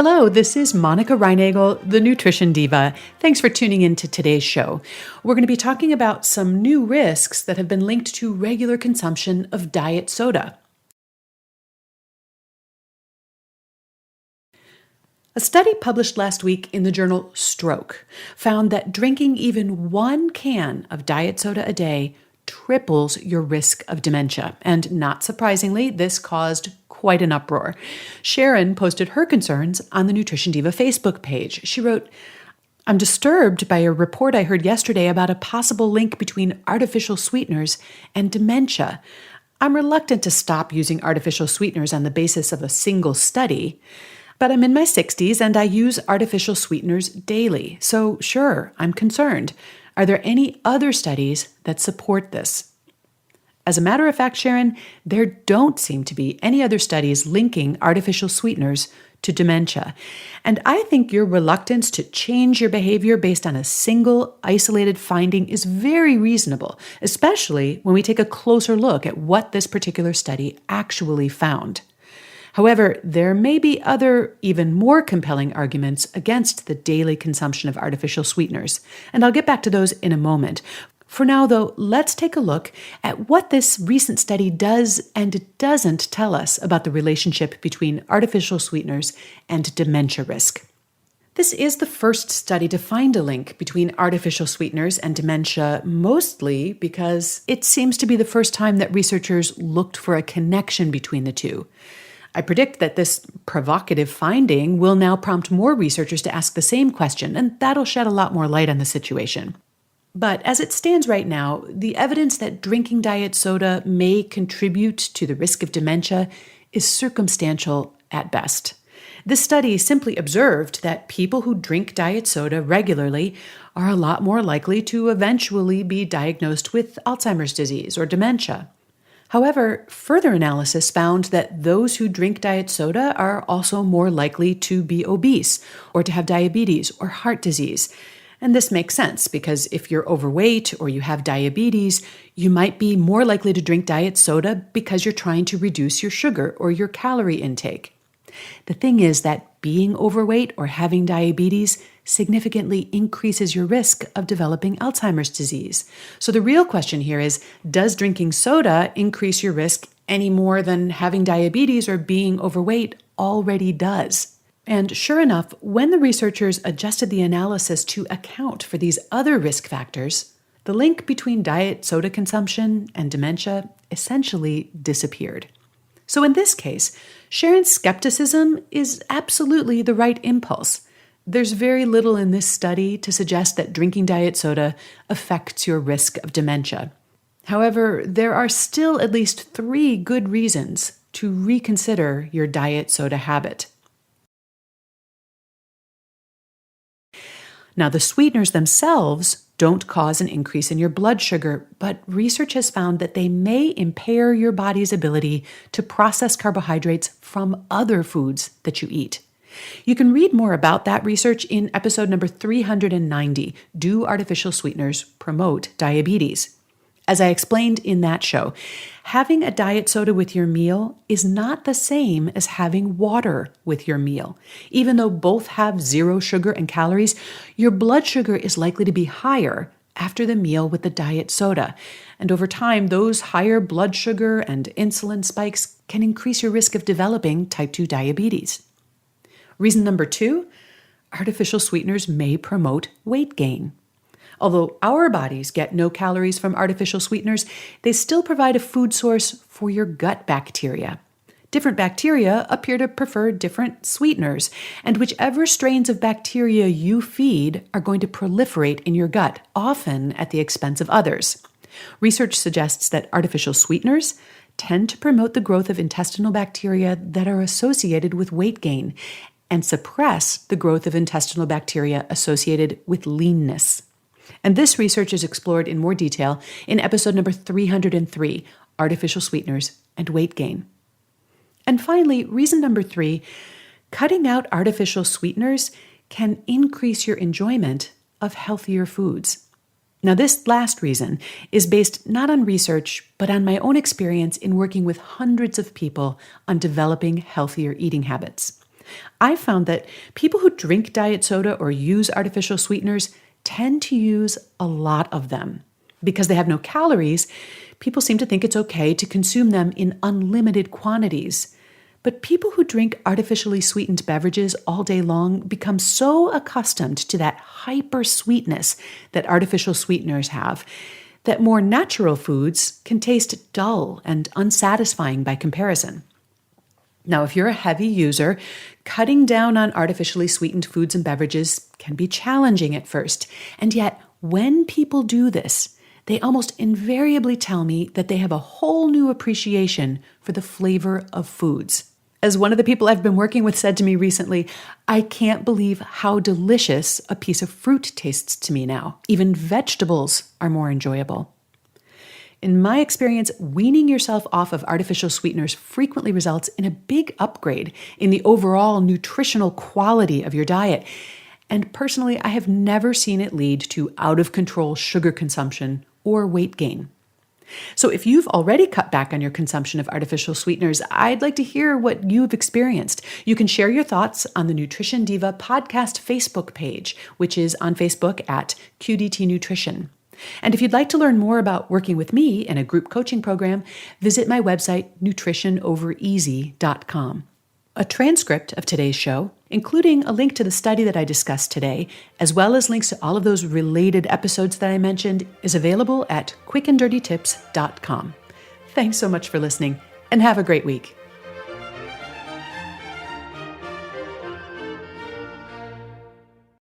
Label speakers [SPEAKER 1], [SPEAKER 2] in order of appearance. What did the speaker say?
[SPEAKER 1] Hello, this is Monica Reinagel, the Nutrition Diva. Thanks for tuning in to today's show. We're going to be talking about some new risks that have been linked to regular consumption of diet soda. A study published last week in the journal Stroke found that drinking even one can of diet soda a day triples your risk of dementia. And not surprisingly, this caused quite an uproar. Sharon posted her concerns on the Nutrition Diva Facebook page. She wrote, "I'm disturbed by a report I heard yesterday about a possible link between artificial sweeteners and dementia. I'm reluctant to stop using artificial sweeteners on the basis of a single study, but I'm in my 60s and I use artificial sweeteners daily. So sure, I'm concerned. Are there any other studies that support this?" As a matter of fact, Sharon, there don't seem to be any other studies linking artificial sweeteners to dementia. And I think your reluctance to change your behavior based on a single isolated finding is very reasonable, especially when we take a closer look at what this particular study actually found. However, there may be other, even more compelling arguments against the daily consumption of artificial sweeteners, and I'll get back to those in a moment. For now, though, let's take a look at what this recent study does and doesn't tell us about the relationship between artificial sweeteners and dementia risk. This is the first study to find a link between artificial sweeteners and dementia, mostly because it seems to be the first time that researchers looked for a connection between the two. I predict that this provocative finding will now prompt more researchers to ask the same question, and that'll shed a lot more light on the situation. But as it stands right now, the evidence that drinking diet soda may contribute to the risk of dementia is circumstantial at best. This study simply observed that people who drink diet soda regularly are a lot more likely to eventually be diagnosed with Alzheimer's disease or dementia. However, further analysis found that those who drink diet soda are also more likely to be obese or to have diabetes or heart disease. And this makes sense because if you're overweight or you have diabetes, you might be more likely to drink diet soda because you're trying to reduce your sugar or your calorie intake. The thing is that being overweight or having diabetes significantly increases your risk of developing Alzheimer's disease. So the real question here is, does drinking soda increase your risk any more than having diabetes or being overweight already does? And sure enough, when the researchers adjusted the analysis to account for these other risk factors, the link between diet soda consumption and dementia essentially disappeared. So in this case, Sharon's skepticism is absolutely the right impulse. There's very little in this study to suggest that drinking diet soda affects your risk of dementia. However, there are still at least 3 good reasons to reconsider your diet soda habit. Now, the sweeteners themselves don't cause an increase in your blood sugar, but research has found that they may impair your body's ability to process carbohydrates from other foods that you eat. You can read more about that research in episode number 390, Do Artificial Sweeteners Promote Diabetes? As I explained in that show, having a diet soda with your meal is not the same as having water with your meal. Even though both have 0 sugar and calories, your blood sugar is likely to be higher after the meal with the diet soda. And over time, those higher blood sugar and insulin spikes can increase your risk of developing type 2 diabetes. Reason number 2, artificial sweeteners may promote weight gain. Although our bodies get no calories from artificial sweeteners, they still provide a food source for your gut bacteria. Different bacteria appear to prefer different sweeteners, and whichever strains of bacteria you feed are going to proliferate in your gut, often at the expense of others. Research suggests that artificial sweeteners tend to promote the growth of intestinal bacteria that are associated with weight gain and suppress the growth of intestinal bacteria associated with leanness. And this research is explored in more detail in episode number 303, Artificial Sweeteners and Weight Gain. And finally, reason number 3, cutting out artificial sweeteners can increase your enjoyment of healthier foods. Now, this last reason is based not on research, but on my own experience in working with hundreds of people on developing healthier eating habits. I found that people who drink diet soda or use artificial sweeteners tend to use a lot of them. Because they have no calories, people seem to think it's okay to consume them in unlimited quantities. But people who drink artificially sweetened beverages all day long become so accustomed to that hyper sweetness that artificial sweeteners have that more natural foods can taste dull and unsatisfying by comparison. Now, if you're a heavy user, cutting down on artificially sweetened foods and beverages can be challenging at first. And yet, when people do this, they almost invariably tell me that they have a whole new appreciation for the flavor of foods. As one of the people I've been working with said to me recently, I can't believe how delicious a piece of fruit tastes to me now. Even vegetables are more enjoyable. In my experience, weaning yourself off of artificial sweeteners frequently results in a big upgrade in the overall nutritional quality of your diet. And personally, I have never seen it lead to out-of-control sugar consumption or weight gain. So if you've already cut back on your consumption of artificial sweeteners, I'd like to hear what you've experienced. You can share your thoughts on the Nutrition Diva podcast Facebook page, which is on Facebook at QDT Nutrition. And if you'd like to learn more about working with me in a group coaching program, visit my website, nutritionovereasy.com. A transcript of today's show, including a link to the study that I discussed today, as well as links to all of those related episodes that I mentioned, is available at quickanddirtytips.com. Thanks so much for listening, and have a great week.